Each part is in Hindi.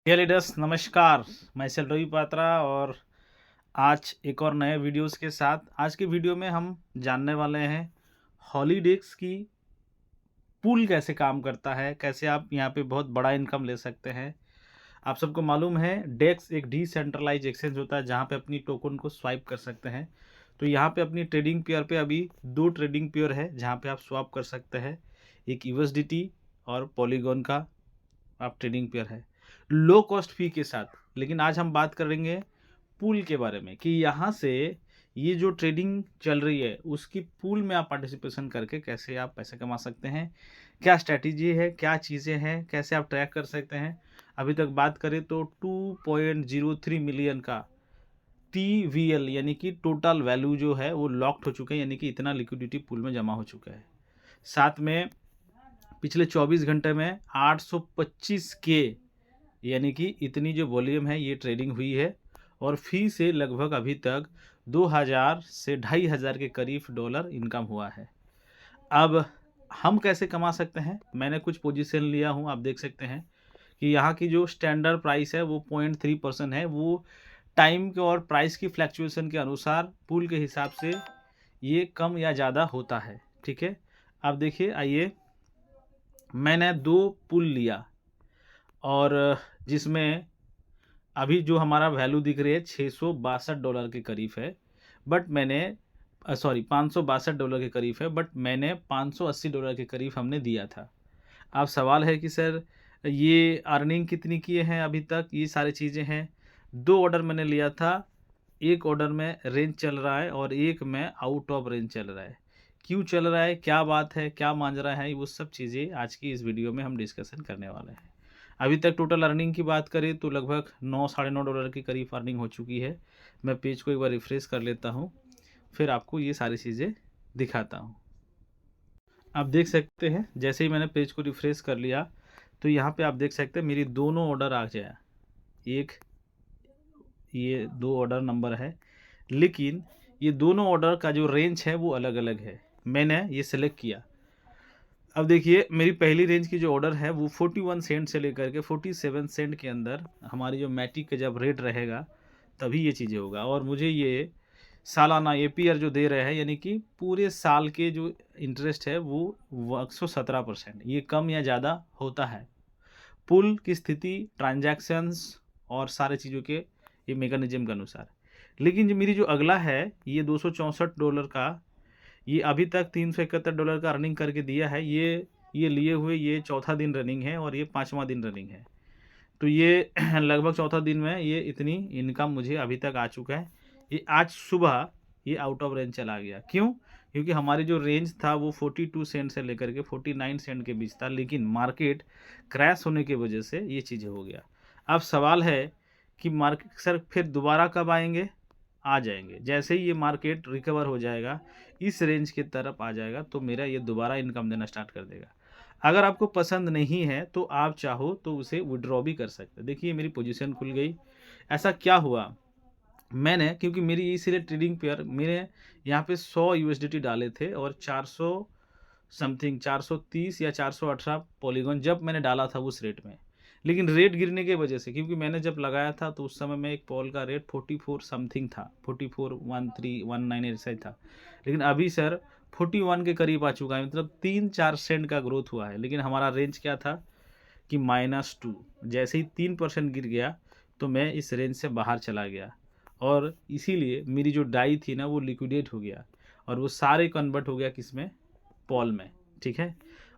डियर लीडर्स नमस्कार। मैं सेल रवि पात्रा और आज एक और नए वीडियोस के साथ आज के वीडियो में हम जानने वाले हैं हॉलीडेक्स की पूल कैसे काम करता है, कैसे आप यहाँ पे बहुत बड़ा इनकम ले सकते हैं। आप सबको मालूम है डेक्स एक डिसेंट्रलाइज एक्सचेंज होता है जहाँ पे अपनी टोकन को स्वाइप कर सकते हैं। तो यहाँ पे अपनी ट्रेडिंग पेयर पे अभी 2 ट्रेडिंग पेयर है जहाँ पे आप स्वैप कर सकते हैं। एक यूएसडीटी और पॉलीगॉन का आप ट्रेडिंग पेयर है लो कॉस्ट फी के साथ। लेकिन आज हम बात करेंगे पूल के बारे में कि यहाँ से ये जो ट्रेडिंग चल रही है उसकी पूल में आप पार्टिसिपेशन करके कैसे आप पैसे कमा सकते हैं, क्या स्ट्रैटेजी है, क्या चीज़ें हैं, कैसे आप ट्रैक कर सकते हैं। अभी तक बात करें तो 2.03 मिलियन का TVL यानी कि टोटल वैल्यू जो है वो लॉक्ड हो चुके हैं, यानी कि इतना लिक्विडिटी पूल में जमा हो चुका है। साथ में पिछले 24 घंटे में 825 के यानी कि इतनी जो वॉल्यूम है ये ट्रेडिंग हुई है और फी से लगभग अभी तक 2000 से 2500 के करीब डॉलर इनकम हुआ है। अब हम कैसे कमा सकते हैं, मैंने कुछ पोजीशन लिया हूँ। आप देख सकते हैं कि यहाँ की जो स्टैंडर्ड प्राइस है वो 0.3% है। वो टाइम के और प्राइस की फ्लैक्चुएशन के अनुसार पूल के हिसाब से ये कम या ज़्यादा होता है। ठीक है, अब देखिए, आइए, मैंने 2 पुल लिया और जिसमें अभी जो हमारा वैल्यू दिख रही है $662 के करीब है, बट मैंने $562 के करीब है, बट मैंने $580 के करीब हमने दिया था। अब सवाल है कि सर ये अर्निंग कितनी किए हैं अभी तक, ये सारी चीज़ें हैं। 2 ऑर्डर मैंने लिया था, एक ऑर्डर में रेंज चल रहा है और एक में आउट ऑफ रेंज चल रहा है। क्यों चल रहा है, क्या बात है, क्या मांझरा है, वो सब चीज़ें आज की इस वीडियो में हम डिस्कशन करने वाले हैं। अभी तक टोटल अर्निंग की बात करें तो लगभग 9 साढ़े 9 डॉलर के करीब अर्निंग हो चुकी है। मैं पेज को एक बार रिफ्रेश कर लेता हूँ, फिर आपको ये सारी चीज़ें दिखाता हूँ। आप देख सकते हैं जैसे ही मैंने पेज को रिफ्रेश कर लिया तो यहाँ पे आप देख सकते हैं मेरी दोनों ऑर्डर आ जाए। एक ये 2 ऑर्डर नंबर है, लेकिन ये दोनों ऑर्डर का जो रेंज है वो अलग अलग है। मैंने ये सेलेक्ट किया। अब देखिए, मेरी पहली रेंज की जो ऑर्डर है वो 41 सेंट से लेकर के 47 सेंट के अंदर हमारी जो मैटिक का जब रेट रहेगा तभी ये चीज़ें होगा। और मुझे ये सालाना APR जो दे रहे हैं, यानी कि पूरे साल के जो इंटरेस्ट है वो 117%, ये कम या ज़्यादा होता है पुल की स्थिति, ट्रांजैक्शंस और सारे चीज़ों के ये मैकेनिज्म के अनुसार। लेकिन जो मेरी जो अगला है ये $264 का, ये अभी तक $371 का अर्निंग करके दिया है। ये लिए हुए ये चौथा दिन रनिंग है और ये 5वां दिन रनिंग है। तो ये लगभग चौथा दिन में ये इतनी इनकम मुझे अभी तक आ चुका है। ये आज सुबह ये आउट ऑफ रेंज चला गया। क्यों? क्योंकि हमारी जो रेंज था वो 42 सेंट से लेकर के 49 सेंट के बीच था, लेकिन मार्केट क्रैश होने की वजह से ये चीज़ें हो गया। अब सवाल है कि मार्केट सर फिर दोबारा कब आएंगे? आ जाएंगे। जैसे ही ये मार्केट रिकवर हो जाएगा, इस रेंज की तरफ आ जाएगा, तो मेरा ये दोबारा इनकम देना स्टार्ट कर देगा। अगर आपको पसंद नहीं है तो आप चाहो तो उसे विड्रॉ भी कर सकते हैं। देखिए, मेरी पोजीशन खुल गई। ऐसा क्या हुआ, मैंने, क्योंकि मेरी इसीलिए ट्रेडिंग पेयर मेरे यहाँ पे 100 यूएसडीटी डाले थे और 400 समथिंग 430 या 418 पॉलीगॉन जब मैंने डाला था उस रेट में। लेकिन रेट गिरने की वजह से, क्योंकि मैंने जब लगाया था तो उस समय में एक पॉल का रेट 44 समथिंग था, 441319 ऐसा ही था। लेकिन अभी सर 41 के करीब आ चुका है, मतलब 3-4 सेंट का ग्रोथ हुआ है। लेकिन हमारा रेंज क्या था कि -2। जैसे ही 3% गिर गया तो मैं इस रेंज से बाहर चला गया और इसीलिए मेरी जो डाई थी ना वो लिक्विडेट हो गया और वो सारे कन्वर्ट हो गया किस में, पॉल में। ठीक है,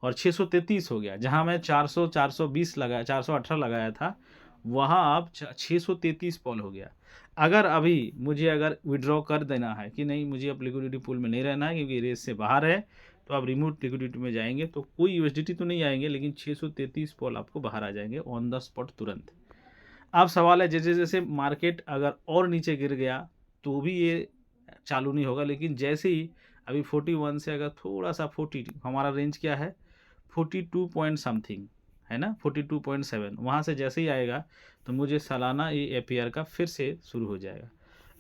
और 633 हो गया। जहाँ मैं 400 420 लगाया, 418 लगाया था, वहाँ आप 633 पॉल हो गया। अगर अभी मुझे अगर विड्रॉ कर देना है कि नहीं, मुझे अब लिक्विडिटी पूल में नहीं रहना है क्योंकि रेस से बाहर है, तो आप रिमूव लिक्विडिटी में जाएंगे तो कोई यूएसडीटी तो नहीं आएंगे, लेकिन 633 पॉल आपको बाहर आ जाएंगे ऑन द स्पॉट तुरंत। अब सवाल है, जैसे जैसे मार्केट अगर और नीचे गिर गया तो भी ये चालू नहीं होगा। लेकिन जैसे ही अभी 41 से अगर थोड़ा सा 40, हमारा रेंज क्या है 42 पॉइंट समथिंग है ना, 42.7, वहाँ से जैसे ही आएगा तो मुझे सालाना ये APR का फिर से शुरू हो जाएगा।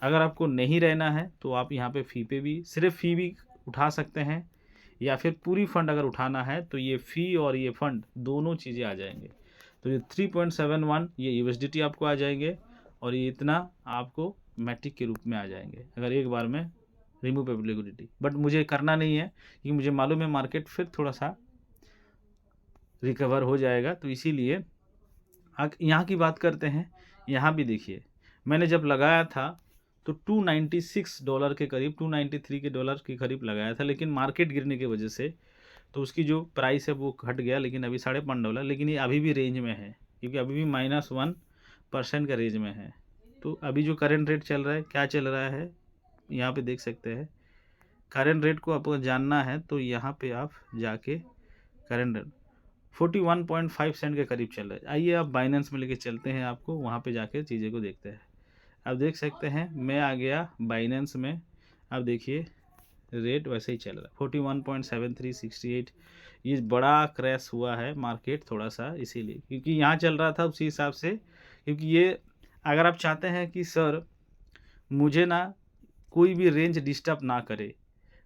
अगर आपको नहीं रहना है तो आप यहाँ पे फ़ी पे भी, सिर्फ फ़ी भी उठा सकते हैं, या फिर पूरी फ़ंड अगर उठाना है तो ये फ़ी और ये फ़ंड दोनों चीज़ें आ जाएंगे। तो ये 3.71 ये यूएसडीटी आपको आ जाएंगे और ये इतना आपको मैटिक के रूप में आ जाएंगे अगर एक बार में रिमूवेबल लिक्विडिटी। बट मुझे करना नहीं है क्योंकि मुझे मालूम है मार्केट फिर थोड़ा सा रिकवर हो जाएगा, तो इसीलिए यहाँ की बात करते हैं। यहाँ भी देखिए मैंने जब लगाया था तो $296 के करीब, $293 के करीब लगाया था, लेकिन मार्केट गिरने की वजह से तो उसकी जो प्राइस है वो घट गया, लेकिन अभी $5.5, लेकिन ये अभी भी रेंज में है क्योंकि अभी भी -1% का रेंज में है। तो अभी जो करंट रेट चल रहा है, क्या चल रहा है यहाँ पे देख सकते हैं। करंट रेट को आपको जानना है तो यहाँ पे आप जाके करंट रेट 41.5 सेंट के करीब चल रहा है। आइए आप बाइनेंस में लेके चलते हैं, आपको वहाँ पे जाके चीज़ें को देखते हैं। आप देख सकते हैं मैं आ गया बाइनेंस में। अब देखिए रेट वैसे ही चल रहा है 41.7368। ये बड़ा क्रैश हुआ है मार्केट थोड़ा सा, इसीलिए क्योंकि यहाँ चल रहा था उसी हिसाब से। क्योंकि ये अगर आप चाहते हैं कि सर मुझे ना कोई भी रेंज डिस्टर्ब ना करे,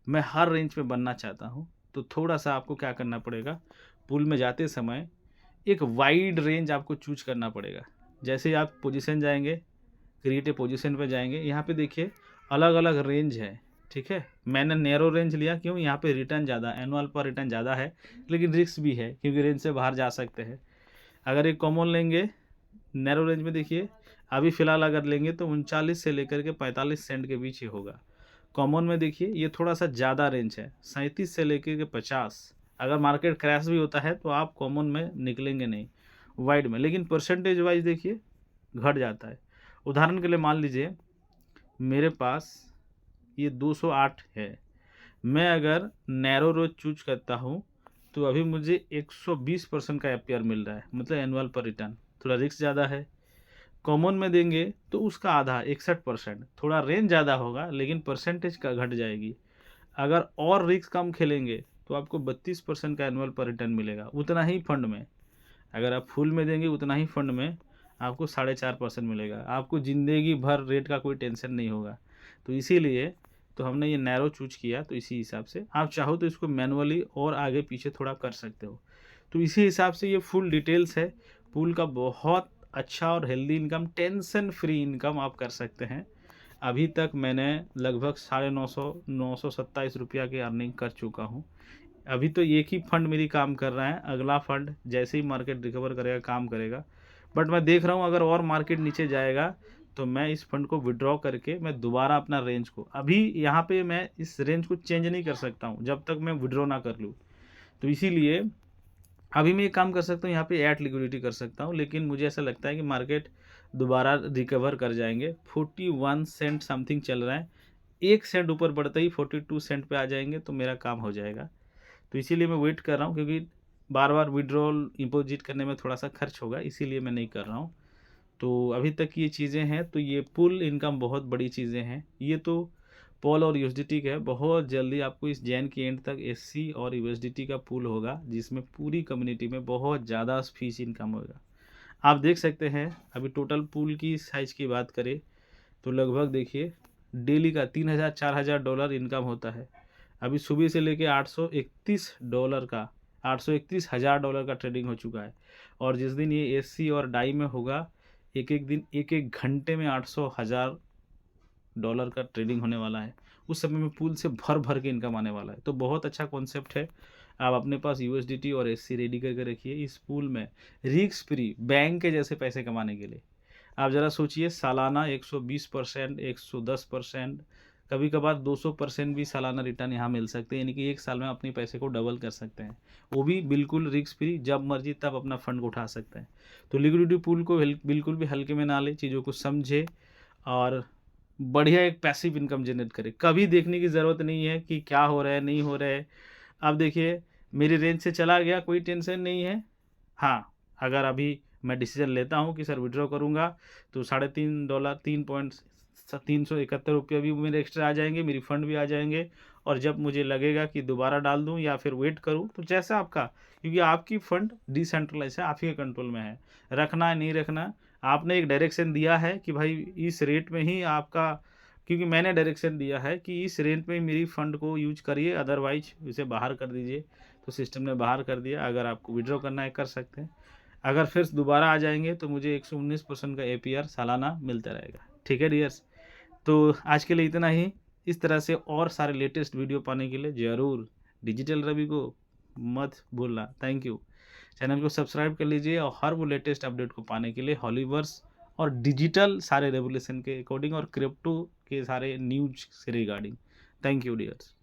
मैं हर रेंज पे बनना चाहता हूँ, तो थोड़ा सा आपको क्या करना पड़ेगा, पुल में जाते समय एक वाइड रेंज आपको चूज करना पड़ेगा। जैसे आप पोजीशन जाएंगे, क्रिएट ए पोजीशन पे जाएंगे, यहाँ पे देखिए अलग अलग रेंज है, ठीक है। मैंने नैरो रेंज लिया, क्यों, यहाँ पे रिटर्न ज़्यादा, एनुअल पर रिटर्न ज़्यादा है, लेकिन रिस्क भी है क्योंकि रेंज से बाहर जा सकते हैं। अगर एक कॉमन लेंगे नैरो रेंज में, देखिए अभी फ़िलहाल अगर लेंगे तो 39 से लेकर के 45 सेंट के बीच ही होगा। कॉमन में देखिए ये थोड़ा सा ज़्यादा रेंज है, 37 से लेकर के 50। अगर मार्केट क्रैश भी होता है तो आप कॉमन में निकलेंगे नहीं, वाइड में, लेकिन परसेंटेज वाइज देखिए घट जाता है। उदाहरण के लिए मान लीजिए मेरे पास ये 208 है, मैं अगर नैरो रोज चूज करता हूँ तो अभी मुझे 120% का एपीआर मिल रहा है, मतलब एनुअल पर रिटर्न। थोड़ा रिस्क ज़्यादा है। कॉमन में देंगे तो उसका आधा 61%, थोड़ा रेंज ज़्यादा होगा लेकिन परसेंटेज का घट जाएगी। अगर और रिस्क कम खेलेंगे तो आपको 32% का एनुअल पर रिटर्न मिलेगा, उतना ही फंड में। अगर आप फुल में देंगे उतना ही फंड में आपको 4.5% मिलेगा। आपको ज़िंदगी भर रेट का कोई टेंशन नहीं होगा। तो इसीलिए तो हमने ये नैरो चूज किया। तो इसी हिसाब से आप चाहो तो इसको मैनुअली और आगे पीछे थोड़ा कर सकते हो। तो इसी हिसाब से ये फुल डिटेल्स है पूल का। बहुत अच्छा और healthy income, tension free income आप कर सकते हैं। अभी तक मैंने लगभग 927 रुपया की अर्निंग कर चुका हूँ। अभी तो एक ही फंड मेरी काम कर रहा है, अगला फंड जैसे ही मार्केट रिकवर करेगा काम करेगा। बट मैं देख रहा हूँ अगर और मार्केट नीचे जाएगा तो मैं इस फंड को विड्रॉ करके मैं दोबारा अपना रेंज को, अभी यहाँ पे मैं इस रेंज को चेंज नहीं कर सकता हूँ जब तक मैं विड्रॉ ना कर लूँ। तो इसीलिए अभी मैं एक काम कर सकता हूँ, यहाँ पे ऐड लिक्विडिटी कर सकता हूँ, लेकिन मुझे ऐसा लगता है कि मार्केट दोबारा रिकवर कर जाएंगे। 41 सेंट समथिंग चल रहा है, 1 सेंट ऊपर बढ़ते ही 42 सेंट पे आ जाएंगे तो मेरा काम हो जाएगा। तो इसीलिए मैं वेट कर रहा हूँ, क्योंकि बार बार विड्रॉल डिपॉजिट करने में थोड़ा सा खर्च होगा, इसीलिए मैं नहीं कर रहा हूँ। तो अभी तक ये चीज़ें हैं। तो ये पुल इनकम बहुत बड़ी चीज़ें हैं। ये तो पॉल और यूएसडीटी का है। बहुत जल्दी आपको इस जैन के एंड तक एससी और यूएसडीटी का पुल होगा, जिसमें पूरी कम्युनिटी में बहुत ज़्यादा फीस इनकम होगा। आप देख सकते हैं अभी टोटल पुल की साइज़ की बात करें तो लगभग देखिए डेली का $3000-4000 इनकम होता है। अभी सुबह से लेके $831 का ट्रेडिंग हो चुका है। और जिस दिन ये एससी और डाई में होगा, एक एक दिन एक एक घंटे में $800,000 का ट्रेडिंग होने वाला है। उस समय में पूल से भर भर के इनकम आने वाला है। तो बहुत अच्छा कॉन्सेप्ट है। आप अपने पास यूएसडीटी और एससी रेडी करके रखिए। इस पूल में रिस्क फ्री बैंक के जैसे पैसे कमाने के लिए आप ज़रा सोचिए, सालाना 120%, 110%, कभी कभार 200% भी सालाना रिटर्न यहाँ मिल सकते हैं। यानी कि एक साल में अपने पैसे को डबल कर सकते हैं, वो भी बिल्कुल रिस्क फ्री। जब मर्जी तब अपना फंड को उठा सकते हैं। तो लिक्विडिटी पूल को बिल्कुल भी हल्के में ना ले, चीज़ों को समझे और बढ़िया एक पैसिव इनकम जनरेट करे। कभी देखने की ज़रूरत नहीं है कि क्या हो रहा है नहीं हो रहा है। अब देखिए मेरी रेंज से चला गया, कोई टेंशन नहीं है। हाँ, अगर अभी मैं डिसीजन लेता हूँ कि सर विड्रॉ करूँगा तो $3.5 ₹371 भी मेरे एक्स्ट्रा आ जाएंगे, मेरी फंड भी आ जाएंगे। और जब मुझे लगेगा कि दोबारा डाल दूँ या फिर वेट करूँ, तो जैसा आपका, क्योंकि आपकी फ़ंड डिसेंट्रलाइज है, आप ही के कंट्रोल में है। रखना है नहीं रखना, आपने एक डायरेक्शन दिया है कि भाई इस रेट में ही आपका, क्योंकि मैंने डायरेक्शन दिया है कि इस रेट में मेरी फ़ंड को यूज करिए, अदरवाइज इसे बाहर कर दीजिए। तो सिस्टम ने बाहर कर दिया। अगर आपको विड्रॉ करना है कर सकते हैं। अगर फिर दोबारा आ जाएंगे तो मुझे 119% का APR सालाना मिलता रहेगा। ठीक है डियर्स, तो आज के लिए इतना ही। इस तरह से और सारे लेटेस्ट वीडियो पाने के लिए ज़रूर डिजिटल रवि को मत भूलना। Thank you. चैनल को सब्सक्राइब कर लीजिए और हर वो लेटेस्ट अपडेट को पाने के लिए हॉलीवर्स और डिजिटल सारे रेवोल्यूशन के अकॉर्डिंग और क्रिप्टो के सारे न्यूज से रिगार्डिंग। Thank you dears.